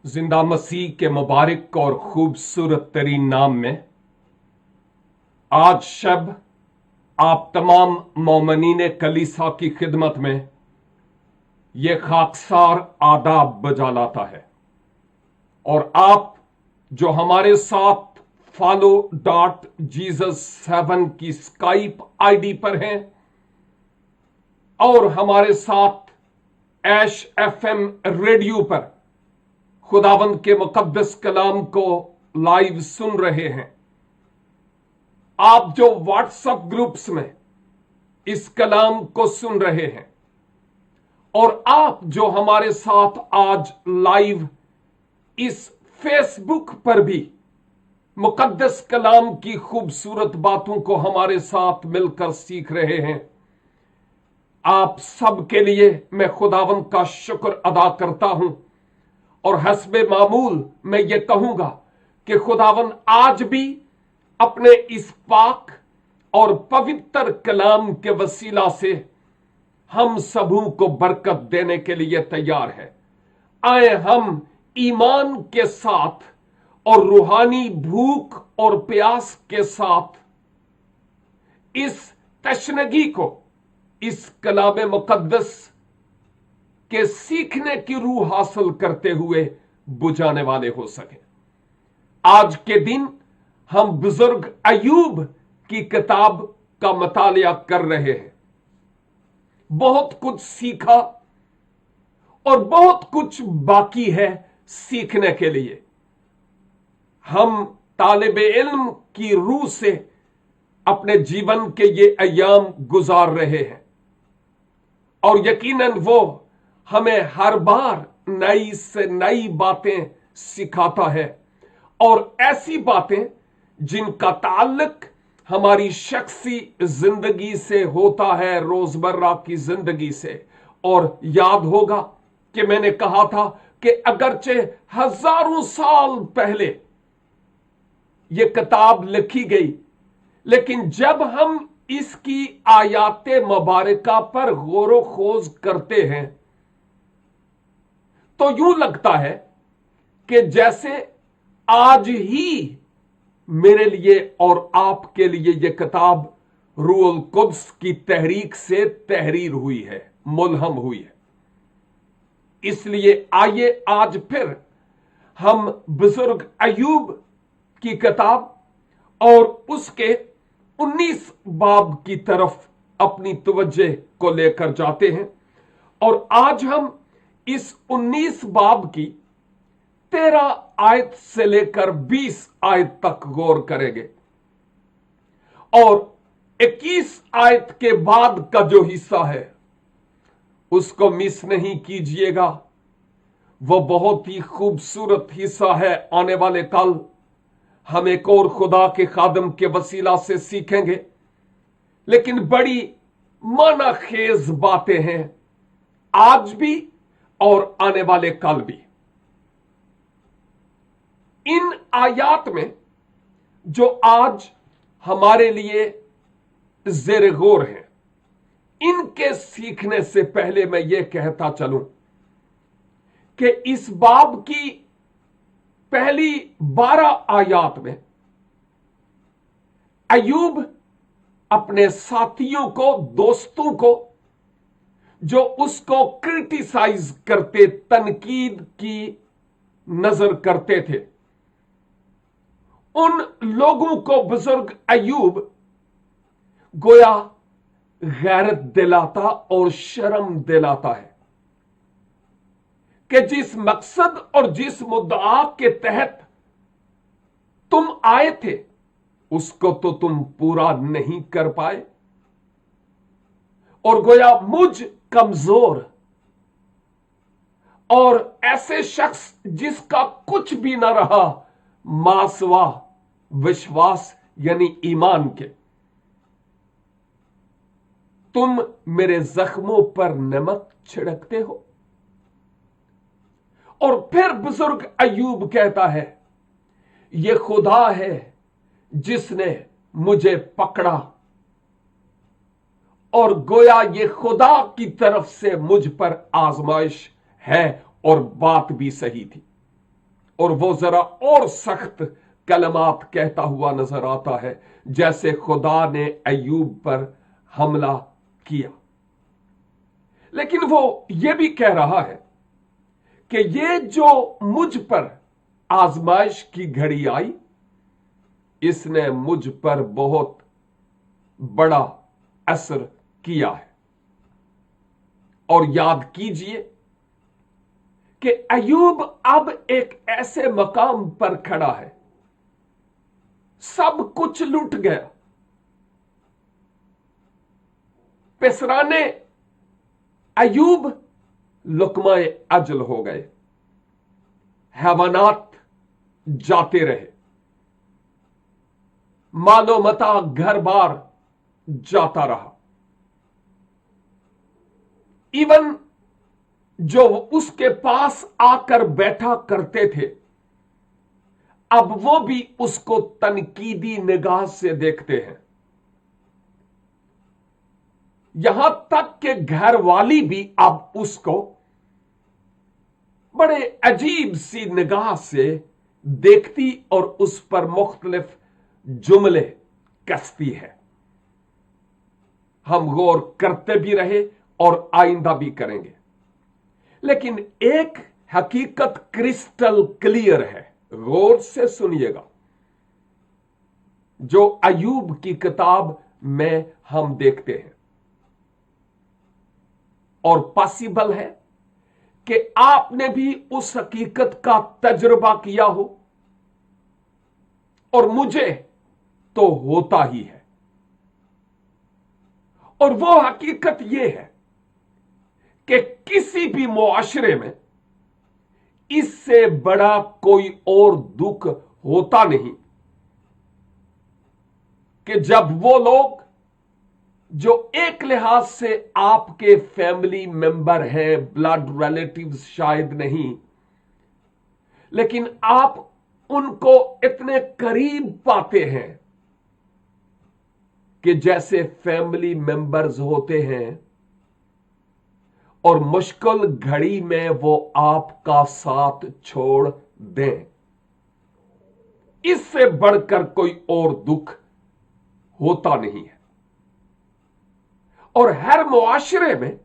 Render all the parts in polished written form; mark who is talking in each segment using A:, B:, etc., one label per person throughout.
A: जिंदा मसीह के मुबारक और खूबसूरत तरीन नाम में आज शब आप तमाम मोमिनीन कलीसा की खिदमत में ये खाकसार आदाब बजा लाता है। और आप जो हमारे साथ follow.jesus7 की स्काइप आईडी पर हैं और हमारे साथ ऐश एफएम रेडियो पर खुदावंद के मुकद्दस कलाम को लाइव सुन रहे हैं, आप जो व्हाट्सएप ग्रुप्स में इस कलाम को सुन रहे हैं, और आप जो हमारे साथ आज लाइव इस फेसबुक पर भी मुकद्दस कलाम की खूबसूरत बातों को हमारे साथ मिलकर सीख रहे हैं, आप सब के लिए मैं खुदावंद का शुक्र अदा करता हूं। और हस्बे मामूल मैं ये कहूंगा कि खुदावंद आज भी अपने इस पाक और पवित्र कलाम के वसीला से हम सबों को बरकत देने के लिए तैयार है। आए हम ईमान के साथ और रूहानी भूख और प्यास के साथ इस तशनगी को, इस कलाम मुकद्दस के सीखने की रूह हासिल करते हुए बुझाने वाले हो सके। आज के दिन हम बुजुर्ग अयूब की किताब का मतालिया कर रहे हैं। बहुत कुछ सीखा और बहुत कुछ बाकी है सीखने के लिए। हम तालिबे इल्म की रूह से अपने जीवन के ये अयाम गुजार रहे हैं और यकीनन वो हमें हर बार नई से नई बातें सिखाता है, और ऐसी बातें जिनका ताल्लुक हमारी शख्सी जिंदगी से होता है, रोजमर्रा की जिंदगी से। और याद होगा कि मैंने कहा था कि अगरचे हजारों साल पहले यह किताब लिखी गई, लेकिन जब हम इसकी आयाते मुबारका पर गौर खोज करते हैं तो यूं लगता है कि जैसे आज ही मेरे लिए और आपके लिए यह किताब रूहुल कुद्स की तहरीक से तहरीर हुई है, मुल्हम हुई है। इसलिए आइए आज फिर हम बुजुर्ग अयूब की किताब और उसके 19 बाब की तरफ अपनी तवज्जो को लेकर जाते हैं। और आज हम इस 19 बाब की 13 आयत से लेकर 20 आयत तक गौर करेंगे, और 21 आयत के बाद का जो हिस्सा है उसको मिस नहीं कीजिएगा। वो बहुत ही खूबसूरत हिस्सा है। आने वाले कल हम एक और खुदा के खादम के वसीला से सीखेंगे, लेकिन बड़ी मानाखेज बातें हैं आज भी और आने वाले कल भी। इन आयात में जो आज हमारे लिए ज़ेर गौर हैं, इनके सीखने से पहले मैं ये कहता चलूं कि इस बाब की पहली 12 आयात में अयूब अपने साथियों को, दोस्तों को, जो उसको क्रिटिसाइज करते, तनकीद की नजर करते थे, उन लोगों को बुजुर्ग अयूब गोया गैरत दिलाता और शर्म दिलाता है कि जिस मकसद और जिस मुद्दा के तहत तुम आए थे उसको तो तुम पूरा नहीं कर पाए, और गोया मुझ कमजोर और ऐसे शख्स जिसका कुछ भी ना रहा मासवा विश्वास यानी ईमान के, तुम मेरे जख्मों पर नमक छिड़कते हो। और फिर बुजुर्ग अयूब कहता है, यह खुदा है जिसने मुझे पकड़ा, और गोया ये खुदा की तरफ से मुझ पर आजमाइश है, और बात भी सही थी। और वो जरा और सख्त कलमात कहता हुआ नजर आता है, जैसे खुदा ने अय्यूब पर हमला किया। लेकिन वो ये भी कह रहा है कि ये जो मुझ पर आजमाइश की घड़ी आई, इसने मुझ पर बहुत बड़ा असर किया है। और याद कीजिए कि अय्यूब अब एक ऐसे मकाम पर खड़ा है, सब कुछ लूट गया, पिसराने अय्यूब लुकमाए अजल हो गए, हैवानात जाते रहे, मालो मता घर बार जाता रहा। इवन जो उसके पास आकर बैठा करते थे, अब वो भी उसको तनकीदी निगाह से देखते हैं। यहां तक कि घर वाली भी अब उसको बड़े अजीब सी निगाह से देखती और उस पर मुख्तलिफ जुमले कसती है। हम गौर करते भी रहे और आइंदा भी करेंगे। लेकिन एक हकीकत क्रिस्टल क्लियर है, गौर से सुनिएगा, जो अय्यूब की किताब में हम देखते हैं। और पॉसिबल है कि आपने भी उस हकीकत का तजुर्बा किया हो, और मुझे तो होता ही है। और वो हकीकत यह है कि किसी भी मुआशरे में इससे बड़ा कोई और दुख होता नहीं कि जब वो लोग जो एक लिहाज से आपके फैमिली मेंबर हैं, ब्लड रिलेटिव्स शायद नहीं, लेकिन आप उनको इतने करीब पाते हैं कि जैसे फैमिली मेंबर्स होते हैं, और मुश्किल घड़ी में वो आपका साथ छोड़ दें। इससे बढ़कर कोई और दुख होता नहीं है। और हर मुआशरे में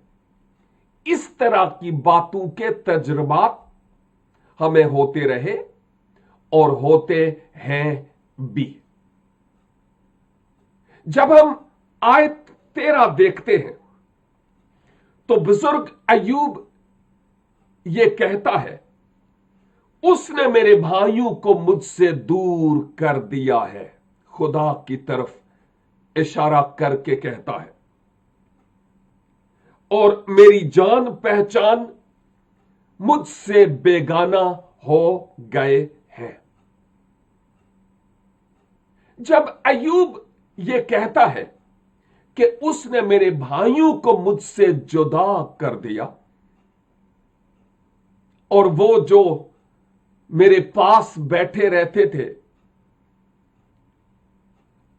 A: इस तरह की बातों के तजुर्बात हमें होते रहे और होते हैं भी। जब हम आयत 13 देखते हैं तो बुजुर्ग अय्यूब यह कहता है, उसने मेरे भाइयों को मुझसे दूर कर दिया है। खुदा की तरफ इशारा करके कहता है, और मेरी जान पहचान मुझसे बेगाना हो गए हैं। जब अय्यूब यह कहता है कि उसने मेरे भाइयों को मुझसे जुदा कर दिया, और वो जो मेरे पास बैठे रहते थे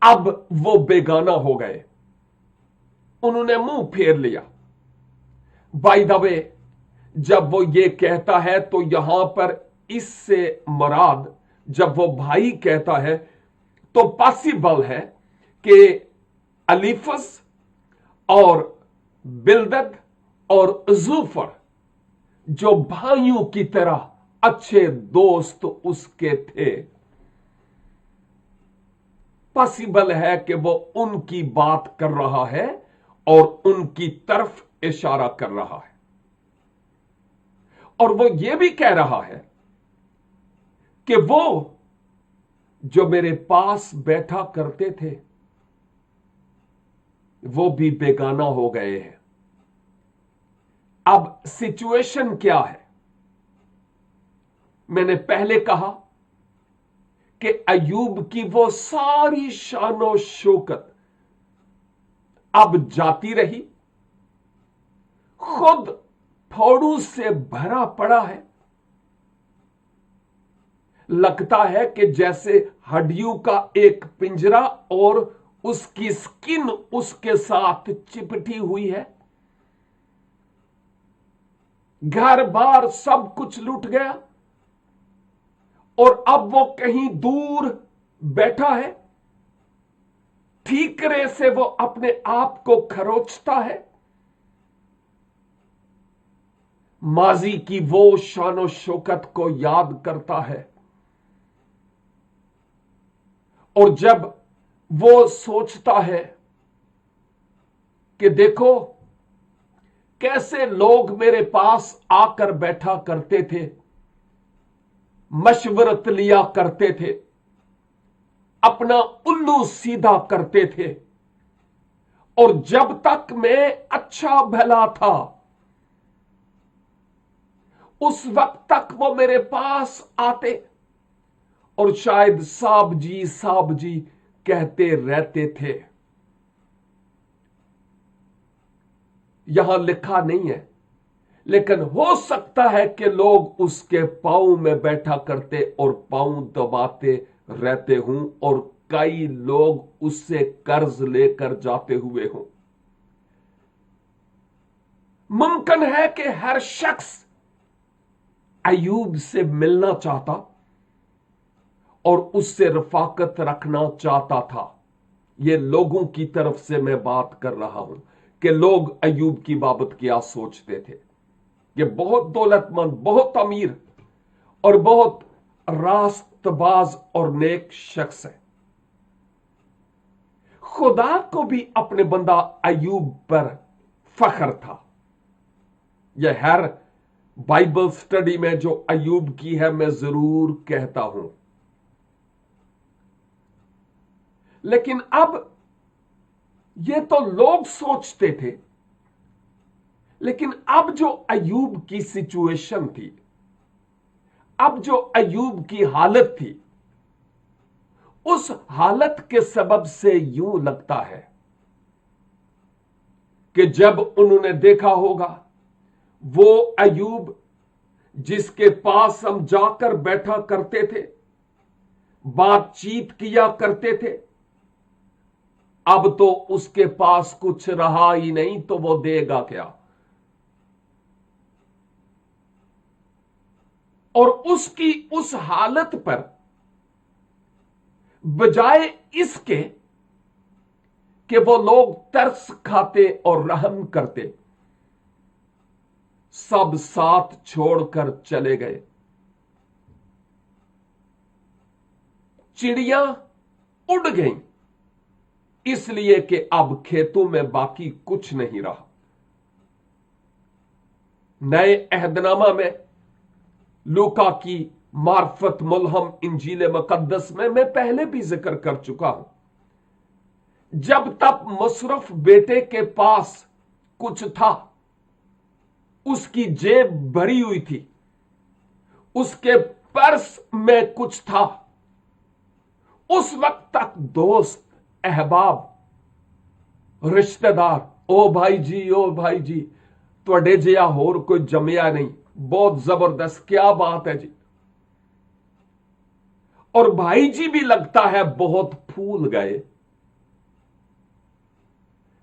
A: अब वो बेगाना हो गए, उन्होंने मुंह फेर लिया। बाय द वे, जब वो ये कहता है तो यहां पर इससे मुराद, जब वो भाई कहता है तो पॉसिबल है कि अलीफस और बिल्दद और जूफर जो भाइयों की तरह अच्छे दोस्त उसके थे, पॉसिबल है कि वो उनकी बात कर रहा है और उनकी तरफ इशारा कर रहा है। और वो ये भी कह रहा है कि वो जो मेरे पास बैठा करते थे वो भी बेगाना हो गए हैं। अब सिचुएशन क्या है? मैंने पहले कहा कि अय्यूब की वो सारी शानो शौकत अब जाती रही, खुद फोड़ू से भरा पड़ा है। लगता है कि जैसे हड्डियों का एक पिंजरा और उसकी स्किन उसके साथ चिपटी हुई है। घर बार सब कुछ लूट गया, और अब वो कहीं दूर बैठा है, ठीकरे से वो अपने आप को खरोचता है, माजी की वो शानो शौकत को याद करता है। और जब वो सोचता है कि देखो कैसे लोग मेरे पास आकर बैठा करते थे, मशवरत लिया करते थे, अपना उल्लू सीधा करते थे, और जब तक मैं अच्छा भला था उस वक्त तक वो मेरे पास आते और शायद साहब जी कहते रहते थे। यहां लिखा नहीं है, लेकिन हो सकता है कि लोग उसके पांव में बैठा करते और पांव दबाते रहते हों, और कई लोग उससे कर्ज लेकर जाते हुए हों। मुमकिन है कि हर शख्स अय्यूब से मिलना चाहता और उससे रफाकत रखना चाहता था। यह लोगों की तरफ से मैं बात कर रहा हूं कि लोग अय्यूब की बाबत क्या सोचते थे। ये बहुत दौलतमंद, बहुत अमीर और बहुत रास्तबाज और नेक शख्स है। खुदा को भी अपने बंदा अय्यूब पर फख्र था। यह हर बाइबल स्टडी में जो अय्यूब की है मैं जरूर कहता हूं। लेकिन अब ये तो लोग सोचते थे, लेकिन अब जो अय्यूब की सिचुएशन थी, अब जो अय्यूब की हालत थी, उस हालत के सबब से यूं लगता है कि जब उन्होंने देखा होगा वो अय्यूब जिसके पास हम जाकर बैठा करते थे, बातचीत किया करते थे, अब तो उसके पास कुछ रहा ही नहीं, तो वो देगा क्या? और उसकी उस हालत पर बजाय इसके कि वो लोग तरस खाते और रहम करते, सब साथ छोड़कर चले गए। चिड़ियां उड़ गईं, इसलिए कि अब खेतों में बाकी कुछ नहीं रहा। नए अहदनामा में लूका की मार्फत मुल्हम इंजील मुकद्दस में मैं पहले भी जिक्र कर चुका हूं। जब तक मुशर्रफ बेटे के पास कुछ था, उसकी जेब भरी हुई थी, उसके पर्स में कुछ था, उस वक्त तक दोस्त, अहबाब, रिश्तेदार, ओ भाई जी तुहाडे जिहा होर कोई जमिया नहीं, बहुत जबरदस्त, क्या बात है जी। और भाई जी भी लगता है बहुत फूल गए,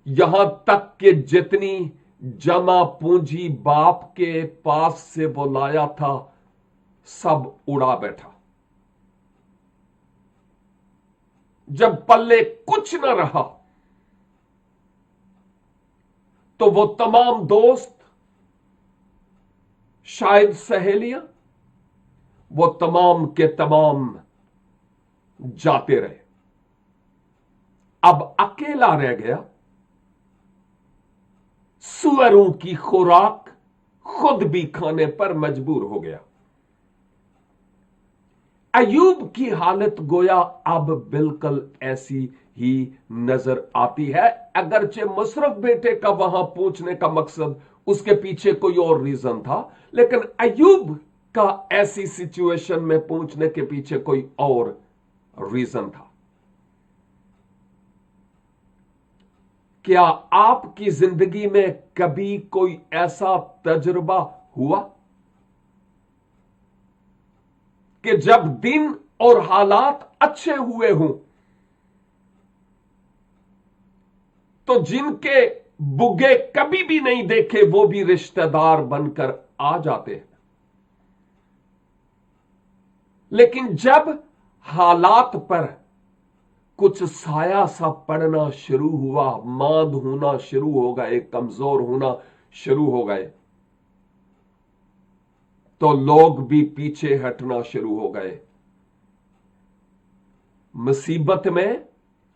A: यहां तक कि जितनी जमा पूंजी बाप के पास से वो लाया था सब उड़ा बैठा। जब पल्ले कुछ न रहा तो वो तमाम दोस्त, शायद सहेलियां, वो तमाम के तमाम जाते रहे। अब अकेला रह गया, सुअरों की खुराक खुद भी खाने पर मजबूर हो गया। अय्यूब की हालत गोया अब बिल्कुल ऐसी ही नजर आती है, अगरचे मुशर्रफ बेटे का वहां पहुंचने का मकसद, उसके पीछे कोई और रीजन था, लेकिन अय्यूब का ऐसी सिचुएशन में पहुंचने के पीछे कोई और रीजन था। क्या आपकी जिंदगी में कभी कोई ऐसा तजुर्बा हुआ कि जब दिन और हालात अच्छे हुए हों तो जिनके बुगे कभी भी नहीं देखे वो भी रिश्तेदार बनकर आ जाते हैं? लेकिन जब हालात पर कुछ साया सा पड़ना शुरू हुआ, मांद होना शुरू हो गए, कमजोर होना शुरू हो गए, तो लोग भी पीछे हटना शुरू हो गए। मुसीबत में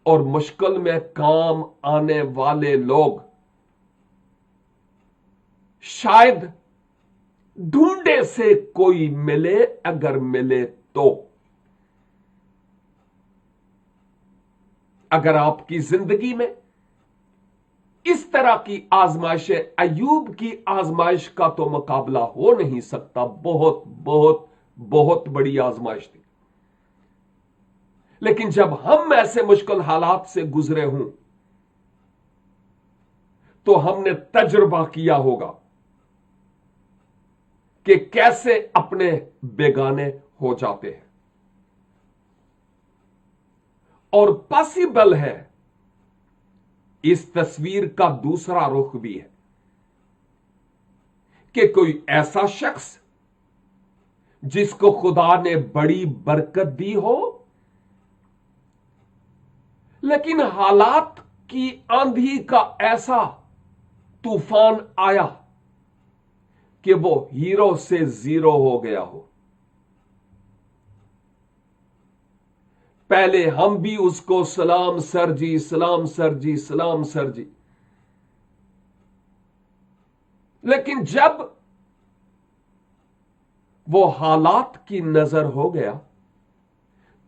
A: और मुश्किल में काम आने वाले लोग शायद ढूंढे से कोई मिले, अगर मिले तो। अगर आपकी जिंदगी में इस तरह की आजमाइशें, अय्यूब की आजमाइश का तो मुकाबला हो नहीं सकता, बहुत बहुत बहुत बड़ी आजमाइश थी। लेकिन जब हम ऐसे मुश्किल हालात से गुजरे हों तो हमने तजुर्बा किया होगा कि कैसे अपने बेगाने हो जाते हैं। और पॉसिबल है इस तस्वीर का दूसरा रुख भी है कि कोई ऐसा शख्स जिसको खुदा ने बड़ी बरकत दी हो, लेकिन हालात की आंधी का ऐसा तूफान आया कि वो हीरो से जीरो हो गया हो। पहले हम भी उसको सलाम सर जी, सलाम सर जी, सलाम सर जी, लेकिन जब वो हालात की नजर हो गया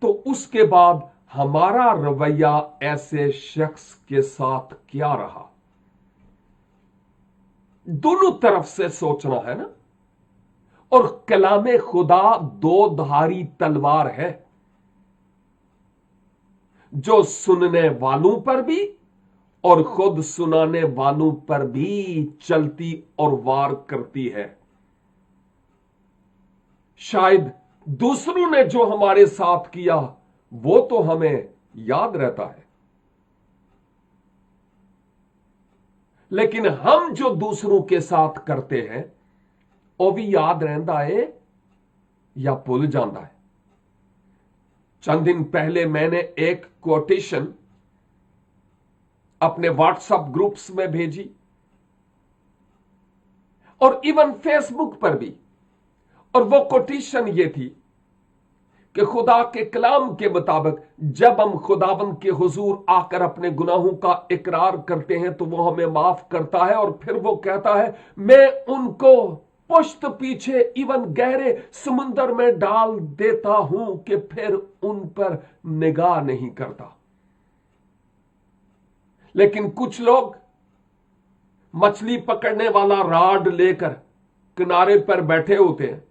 A: तो उसके बाद हमारा रवैया ऐसे शख्स के साथ क्या रहा। दोनों तरफ से सोचना है ना। और कलामे खुदा दो धारी तलवार है, जो सुनने वालों पर भी और खुद सुनाने वालों पर भी चलती और वार करती है। शायद दूसरों ने जो हमारे साथ किया वो तो हमें याद रहता है, लेकिन हम जो दूसरों के साथ करते हैं वो भी याद रहता है या भूल जाता है। चंद दिन पहले मैंने एक कोटेशन अपने व्हाट्सएप ग्रुप्स में भेजी और इवन फेसबुक पर भी, और वो कोटेशन ये थी कि खुदा के कलाम के मुताबिक जब हम खुदाबंद के हुजूर आकर अपने गुनाहों का इकरार करते हैं तो वो हमें माफ करता है, और फिर वो कहता है मैं उनको पुश्त पीछे इवन गहरे समुंदर में डाल देता हूं कि फिर उन पर निगाह नहीं करता। लेकिन कुछ लोग मछली पकड़ने वाला राड लेकर किनारे पर बैठे होते हैं,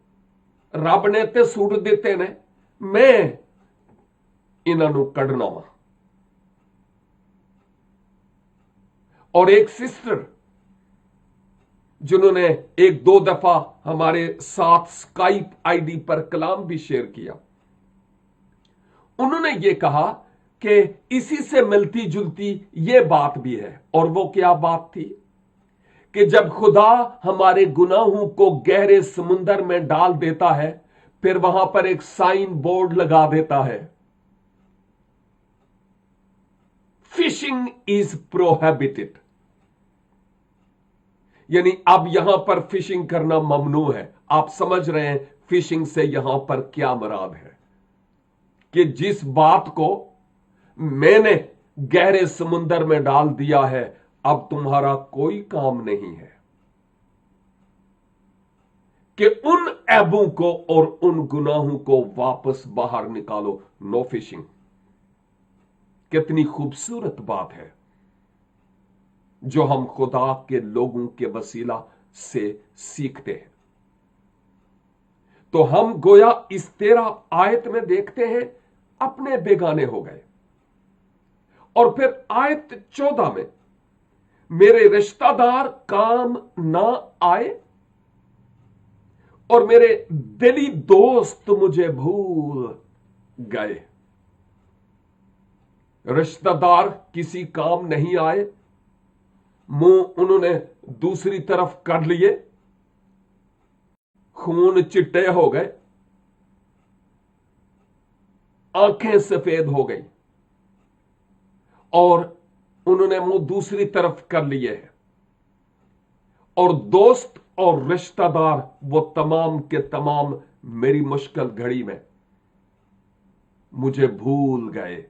A: रब ने ते सुट देते ने, मैं इन्हों कढ़ना वा। और एक सिस्टर जिन्होंने एक दो दफा हमारे साथ स्काइप आईडी पर कलाम भी शेयर किया, उन्होंने ये कहा कि इसी से मिलती जुलती ये बात भी है। और वो क्या बात थी कि जब खुदा हमारे गुनाहों को गहरे समुंदर में डाल देता है, फिर वहां पर एक साइन बोर्ड लगा देता है, फिशिंग इज प्रोहिबिटेड। यानी अब यहां पर फिशिंग करना ममनू है। आप समझ रहे हैं फिशिंग से यहां पर क्या मुराद है, कि जिस बात को मैंने गहरे समुंदर में डाल दिया है अब तुम्हारा कोई काम नहीं है कि उन ऐबों को और उन गुनाहों को वापस बाहर निकालो। No fishing. कितनी खूबसूरत बात है जो हम खुदा के लोगों के वसीला से सीखते हैं। तो हम गोया इस 13 आयत में देखते हैं अपने बेगाने हो गए, और फिर आयत 14 में मेरे रिश्तेदार काम ना आए और मेरे दिली दोस्त मुझे भूल गए। रिश्तेदार किसी काम नहीं आए, मुंह उन्होंने दूसरी तरफ कर लिए, खून चिट्टे हो गए, आंखें सफेद हो गई और उन्होंने मुंह दूसरी तरफ कर लिए हैं, और दोस्त और रिश्तेदार वो तमाम के तमाम मेरी मुश्किल घड़ी में मुझे भूल गए।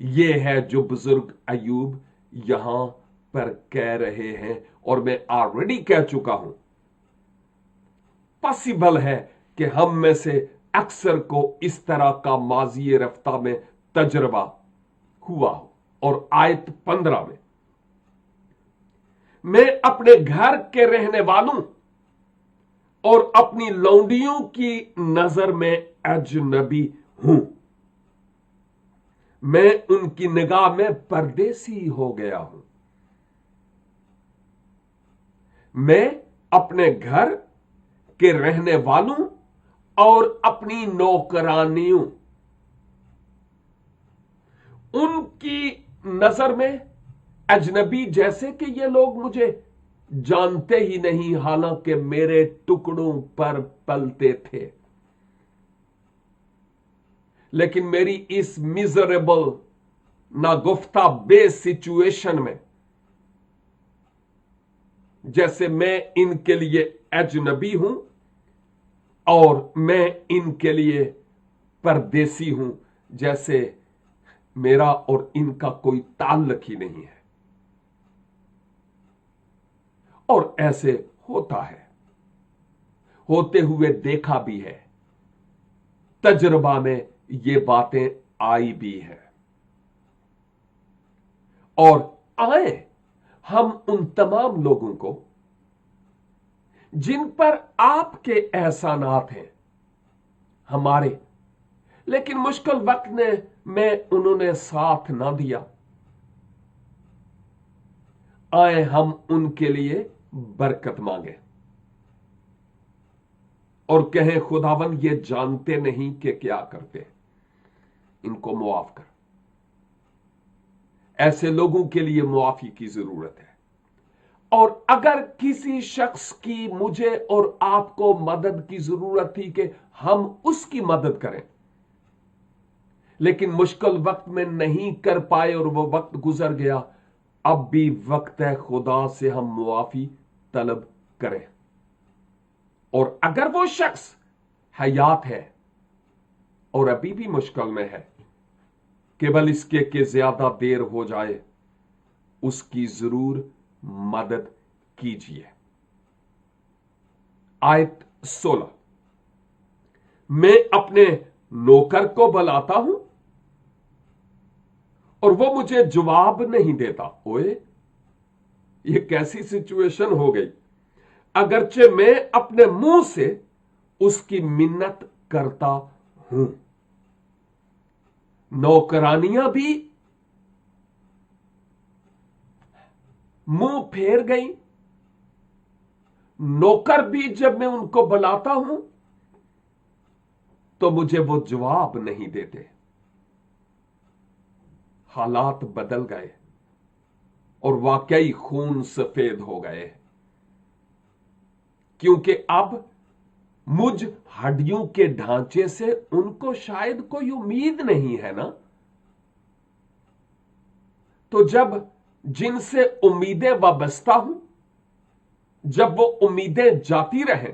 A: ये है जो बुजुर्ग अयूब यहां पर कह रहे हैं, और मैं ऑलरेडी कह चुका हूं। पॉसिबल है कि हम में से अक्सर को इस तरह का माजी रफ्ता में तजर्बा हुआ हो। और आयत 15 में, मैं अपने घर के रहने वालों और अपनी लौंडियों की नजर में अजनबी हूं, मैं उनकी निगाह में परदेसी हो गया हूं। मैं अपने घर के रहने वालों और अपनी नौकरानियों, उनकी नजर में अजनबी, जैसे कि ये लोग मुझे जानते ही नहीं, हालांकि मेरे टुकड़ों पर पलते थे। लेकिन मेरी इस मिजरेबल नागुफ्ता बेस सिचुएशन में, जैसे मैं इनके लिए अजनबी हूं और मैं इनके लिए परदेसी हूं, जैसे मेरा और इनका कोई ताल्लुक ही नहीं है। और ऐसे होता है, होते हुए देखा भी है, तजुर्बा में ये बातें आई भी है। और आए हम उन तमाम लोगों को जिन पर आपके एहसानात हैं हमारे, लेकिन मुश्किल वक्त में उन्होंने साथ ना दिया। आए हम उनके लिए बरकत मांगे और कहें, खुदावन ये जानते नहीं कि क्या करते, इनको मुआफ कर। ऐसे लोगों के लिए मुआफी की जरूरत है। और अगर किसी शख्स की मुझे और आपको मदद की जरूरत थी कि हम उसकी मदद करें, लेकिन मुश्किल वक्त में नहीं कर पाए और वो वक्त गुजर गया, अब भी वक्त है खुदा से हम मुआफी तलब करें। और अगर वो शख्स हयात है और अभी भी मुश्किल में है, केवल इसके कि ज्यादा देर हो जाए, उसकी जरूर मदद कीजिए। आयत 16, मैं अपने नौकर को बुलाता हूं और वो मुझे जवाब नहीं देता। ओए, ये कैसी सिचुएशन हो गई। अगरचे मैं अपने मुंह से उसकी मिन्नत करता हूं। नौकरानियां भी मुंह फेर गई। नौकर भी जब मैं उनको बुलाता हूं तो मुझे वो जवाब नहीं देते। हालात बदल गए और वाकई खून सफेद हो गए, क्योंकि अब मुझ हड्डियों के ढांचे से उनको शायद कोई उम्मीद नहीं है ना। तो जब जिनसे उम्मीदें वाबस्ता हूं, जब वो उम्मीदें जाती रहें,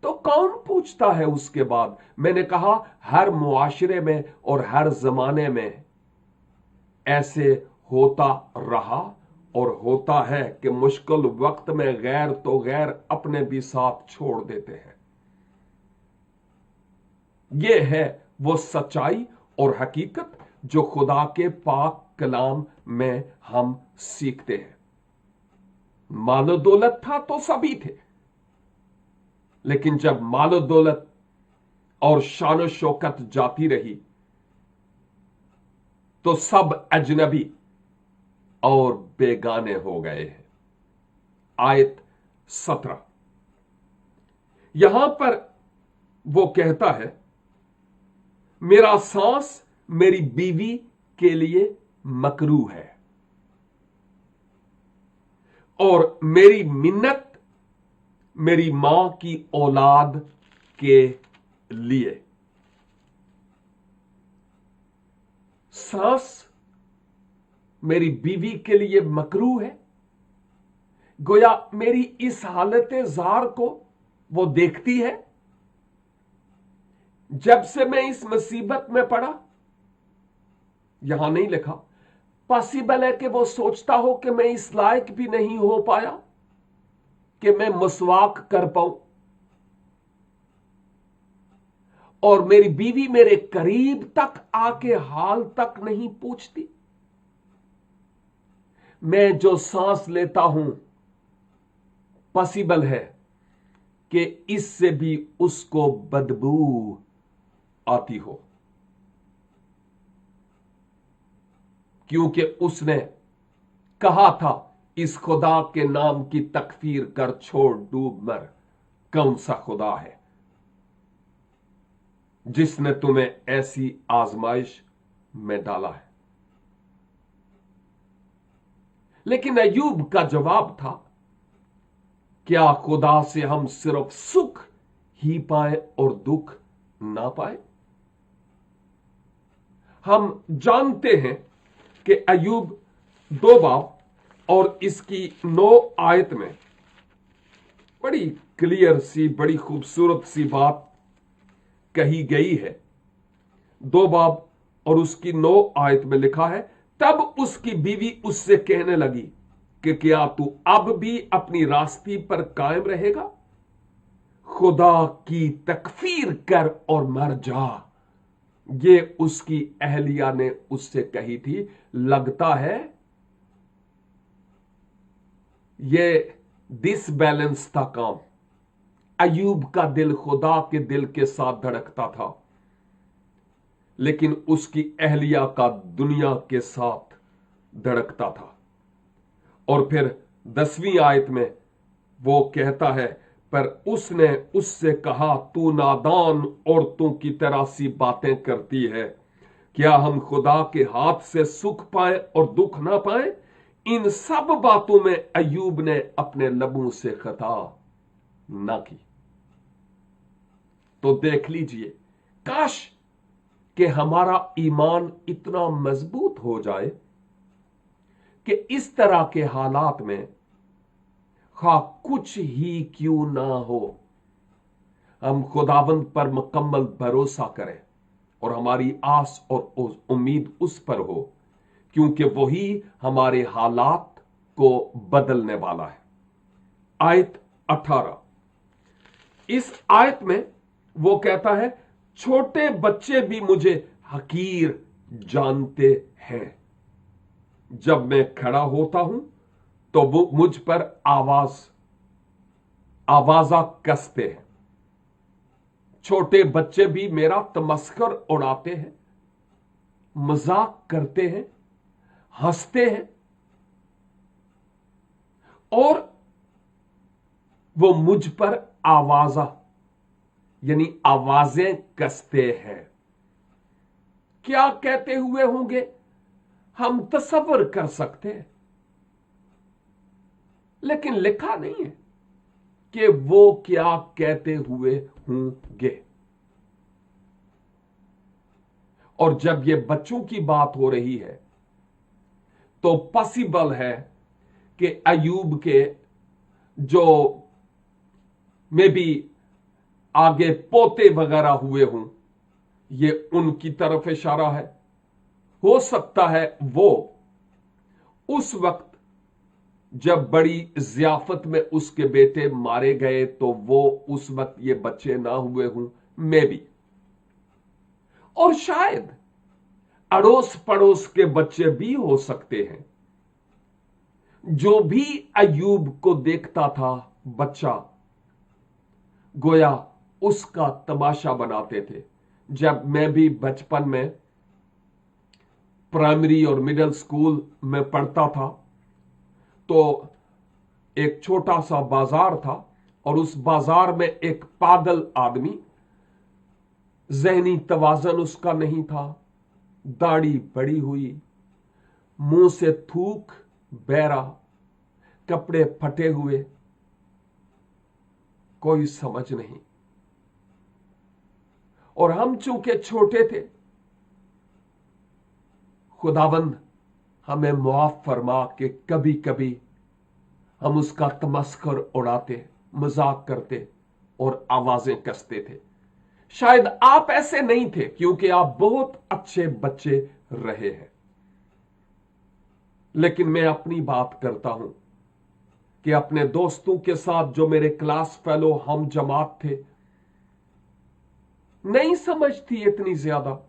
A: तो कौन पूछता है उसके बाद। मैंने कहा, हर मुआशरे में और हर जमाने में ऐसे होता रहा और होता है कि मुश्किल वक्त में गैर तो गैर अपने भी साथ छोड़ देते हैं। यह है वो सच्चाई और हकीकत जो खुदा के पाक कलाम में हम सीखते हैं। मालो दौलत था तो सभी थे, लेकिन जब मालो दौलत और शान शौकत जाती रही तो सब अजनबी और बेगाने हो गए हैं। आयत 17, यहां पर वो कहता है, मेरा सांस मेरी बीवी के लिए मकरूह है और मेरी मिन्नत मेरी मां की औलाद के लिए। सांस मेरी बीवी के लिए मकरूह है। गोया मेरी इस हालत जार को वो देखती है। जब से मैं इस मुसीबत में पड़ा, यहां नहीं लिखा, पॉसिबल है कि वो सोचता हो कि मैं इस लायक भी नहीं हो पाया कि मैं मसवाक कर पाऊं, और मेरी बीवी मेरे करीब तक आके हाल तक नहीं पूछती। मैं जो सांस लेता हूं, पॉसिबल है कि इससे भी उसको बदबू आती हो, क्योंकि उसने कहा था इस खुदा के नाम की तकफीर कर छोड़ डूब मर। कौन सा खुदा है जिसने तुम्हें ऐसी आजमाइश में डाला है? लेकिन अय्यूब का जवाब था, क्या खुदा से हम सिर्फ सुख ही पाए और दुख ना पाए? हम जानते हैं कि अय्यूब 2 बाब और इसकी 9 आयत में बड़ी क्लियर सी, बड़ी खूबसूरत सी बात कही गई है। 2 बाब और उसकी 9 आयत में लिखा है, तब उसकी बीवी उससे कहने लगी कि क्या तू अब भी अपनी रास्ते पर कायम रहेगा? खुदा की तकफीर कर और मर जा। ये उसकी अहलिया ने उससे कही थी। लगता है ये डिसबैलेंस था काम। अय्यूब का दिल खुदा के दिल के साथ धड़कता था, लेकिन उसकी अहलिया का दुनिया के साथ धड़कता था। और फिर 10वीं आयत में वो कहता है, पर उसने उससे कहा, तू नादान औरतों की तरह सी बातें करती है। क्या हम खुदा के हाथ से सुख पाए और दुख ना पाए? इन सब बातों में अय्यूब ने अपने लबों से खता ना की। तो देख लीजिए, काश कि हमारा ईमान इतना मजबूत हो जाए कि इस तरह के हालात में खा कुछ ही क्यों ना हो, हम खुदावंद पर मुकम्मल भरोसा करें और हमारी आस और उम्मीद उस पर हो, क्योंकि वही हमारे हालात को बदलने वाला है। आयत 18, इस आयत में वो कहता है, छोटे बच्चे भी मुझे हकीर जानते हैं। जब मैं खड़ा होता हूं तो वो मुझ पर आवाजा कसते हैं। छोटे बच्चे भी मेरा तमस्कर उड़ाते हैं, मजाक करते हैं, हंसते हैं, और वो मुझ पर यानी आवाजें कसते हैं। क्या कहते हुए होंगे हम तसव्वुर कर सकते हैं, लेकिन लिखा नहीं है कि वो क्या कहते हुए होंगे। और जब ये बच्चों की बात हो रही है तो पॉसिबल है कि अय्यूब के जो में भी आगे पोते वगैरह हुए हों, ये उनकी तरफ इशारा है। हो सकता है वो उस वक्त जब बड़ी जियाफत में उसके बेटे मारे गए तो वो उस वक्त ये बच्चे ना हुए हों, मे भी। और शायद अड़ोस पड़ोस के बच्चे भी हो सकते हैं। जो भी अय्यूब को देखता था बच्चा, गोया उसका तमाशा बनाते थे। जब मैं भी बचपन में प्राइमरी और मिडिल स्कूल में पढ़ता था तो एक छोटा सा बाजार था, और उस बाजार में एक पागल आदमी, जहनी तवाजन उसका नहीं था, दाढ़ी बड़ी हुई, मुंह से थूक बहरा, कपड़े फटे हुए, कोई समझ नहीं। और हम चूंकि छोटे थे, खुदावंद हमें मुआफ फरमा के कभी कभी हम उसका तमस्खुर उड़ाते, मजाक करते और आवाजें कसते थे। शायद आप ऐसे नहीं थे क्योंकि आप बहुत अच्छे बच्चे रहे हैं। लेकिन मैं अपनी बात करता हूं कि अपने दोस्तों के साथ जो मेरे क्लास फेलो हम जमात थे, नहीं समझ थी इतनी ज्यादा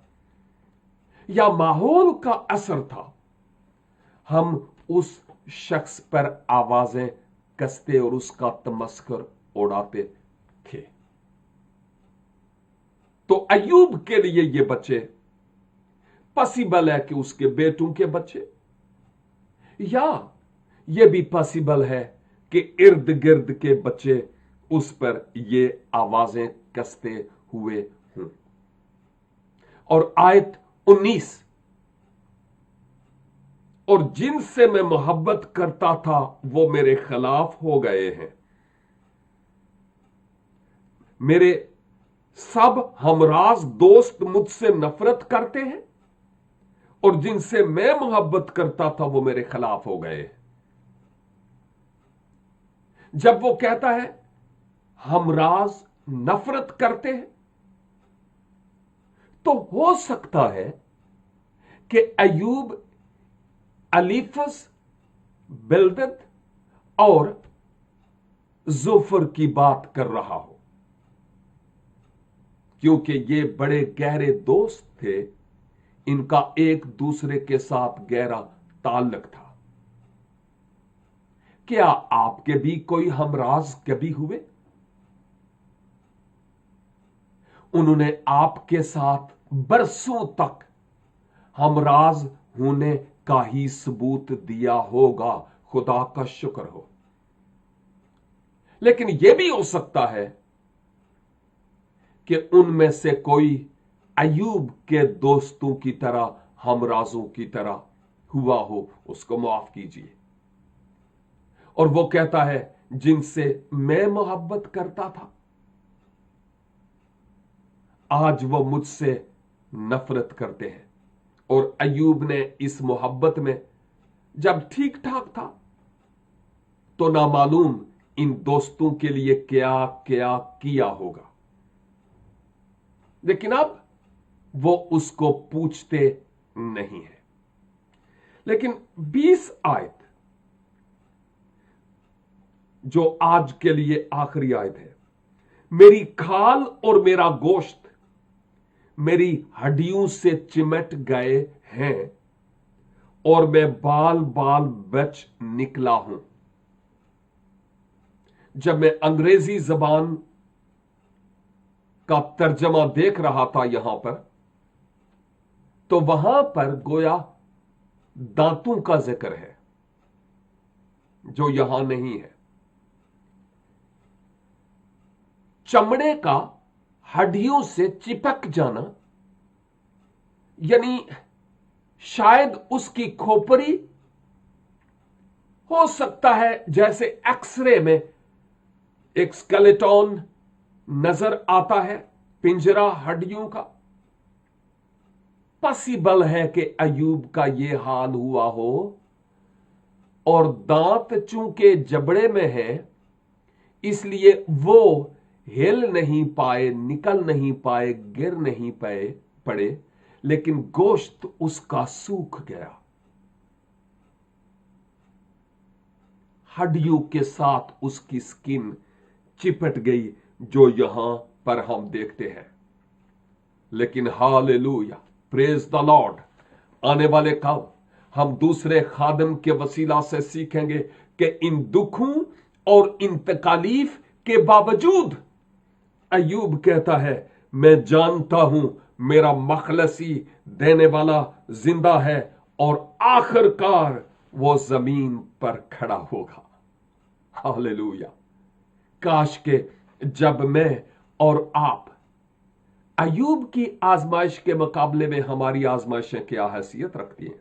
A: या माहौल का असर था, हम उस शख्स पर आवाजें कसते और उसका तमस्खुर उड़ाते थे। तो अय्यूब के लिए ये बच्चे पॉसिबल है कि उसके बेटों के बच्चे, या ये भी पॉसिबल है कि इर्द गिर्द के बच्चे उस पर ये आवाजें कसते हुए हों। और आयत 19, और जिनसे मैं मोहब्बत करता था वो मेरे खिलाफ हो गए हैं, मेरे सब हमराज दोस्त मुझसे नफरत करते हैं, और जिनसे मैं मोहब्बत करता था वो मेरे खिलाफ हो गए। जब वो कहता है हमराज नफरत करते हैं, तो हो सकता है कि अय्यूब अलीफस, बिल्दद और जुफर की बात कर रहा हो, क्योंकि ये बड़े गहरे दोस्त थे, इनका एक दूसरे के साथ गहरा ताल्लुक था। क्या आपके भी कोई हमराज कभी हुए? उन्होंने आपके साथ बरसों तक हमराज होने का ही सबूत दिया होगा, खुदा का शुक्र हो। लेकिन यह भी हो सकता है कि उनमें से कोई अय्यूब के दोस्तों की तरह, हमराजों की तरह हुआ हो, उसको माफ कीजिए। और वो कहता है जिनसे मैं मोहब्बत करता था, आज वो मुझसे नफरत करते हैं। और अय्यूब ने इस मोहब्बत में जब ठीक ठाक था तो ना मालूम इन दोस्तों के लिए क्या क्या किया होगा, लेकिन अब वो उसको पूछते नहीं है। लेकिन 20 आयत जो आज के लिए आखिरी आयत है, मेरी खाल और मेरा गोश्त मेरी हड्डियों से चिमट गए हैं और मैं बाल बाल बच निकला हूं। जब मैं अंग्रेजी जबान का तर्जमा देख रहा था यहां पर, तो वहां पर गोया दांतों का जिक्र है जो यहां नहीं है। चमड़े का हड्डियों से चिपक जाना, यानी शायद उसकी खोपड़ी, हो सकता है जैसे एक्सरे में एक स्केलेटन नजर आता है, पिंजरा हड्डियों का। पॉसिबल है कि अय्यूब का यह हाल हुआ हो, और दांत चूंकि जबड़े में है इसलिए वो हिल नहीं पाए, निकल नहीं पाए, गिर नहीं पाए पड़े, लेकिन गोश्त उसका सूख गया, हड्डियों के साथ उसकी स्किन चिपट गई, जो यहां पर हम देखते हैं। लेकिन हालेलुया, प्रेज द लॉर्ड, आने वाले कल हम दूसरे खादम के वसीला से सीखेंगे कि इन दुखों और इन तकालीफ के बावजूद अय्यूब कहता है मैं जानता हूं मेरा मखलसी देने वाला जिंदा है और आखिरकार वो जमीन पर खड़ा होगा। हालेलुया। काश के जब मैं और आप अय्यूब की आजमाइश के मुकाबले में हमारी आजमाइशें क्या हैसियत रखती हैं,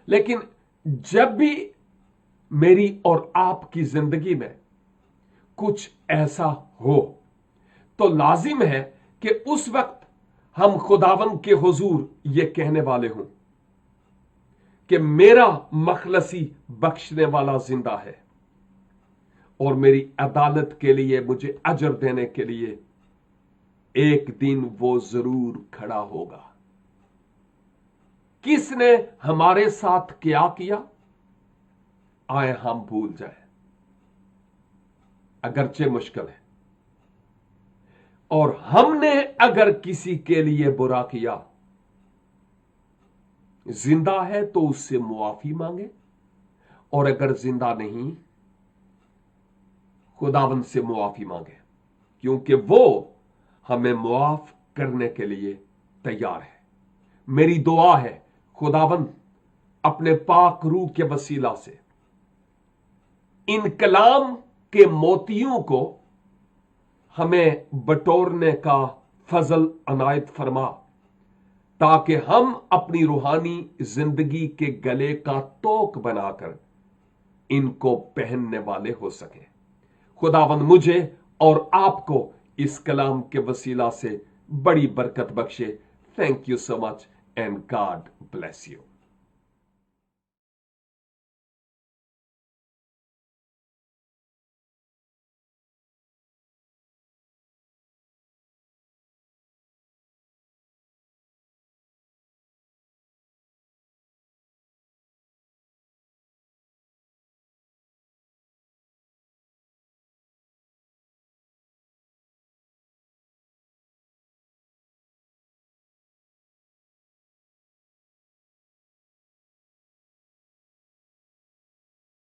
A: लेकिन जब भी मेरी और आपकी जिंदगी में कुछ ऐसा हो तो लाजिम है कि उस वक्त हम खुदावन के हुजूर ये कहने वाले हों کہ میرا مخلصی بخشنے والا زندہ ہے اور میری عدالت کے لیے مجھے اجر دینے کے لیے ایک دن وہ ضرور کھڑا ہوگا۔ کس نے ہمارے ساتھ کیا کیا؟ آئے ہم بھول جائیں، اگرچہ مشکل ہے، اور ہم نے اگر کسی کے لیے برا کیا، زندہ ہے تو اس سے معافی مانگے، اور اگر زندہ نہیں، خداوند سے معافی مانگے، کیونکہ وہ ہمیں معاف کرنے کے لیے تیار ہے۔ میری دعا ہے خداوند اپنے پاک روح کے وسیلہ سے ان کلام کے موتیوں کو ہمیں بٹورنے کا فضل عنایت فرما، تاکہ ہم اپنی روحانی زندگی کے گلے کا توق بنا کر ان کو پہننے والے ہو سکیں۔ خداوند مجھے اور آپ کو اس کلام کے وسیلہ سے بڑی برکت بخشے۔ Thank you so much and God bless you.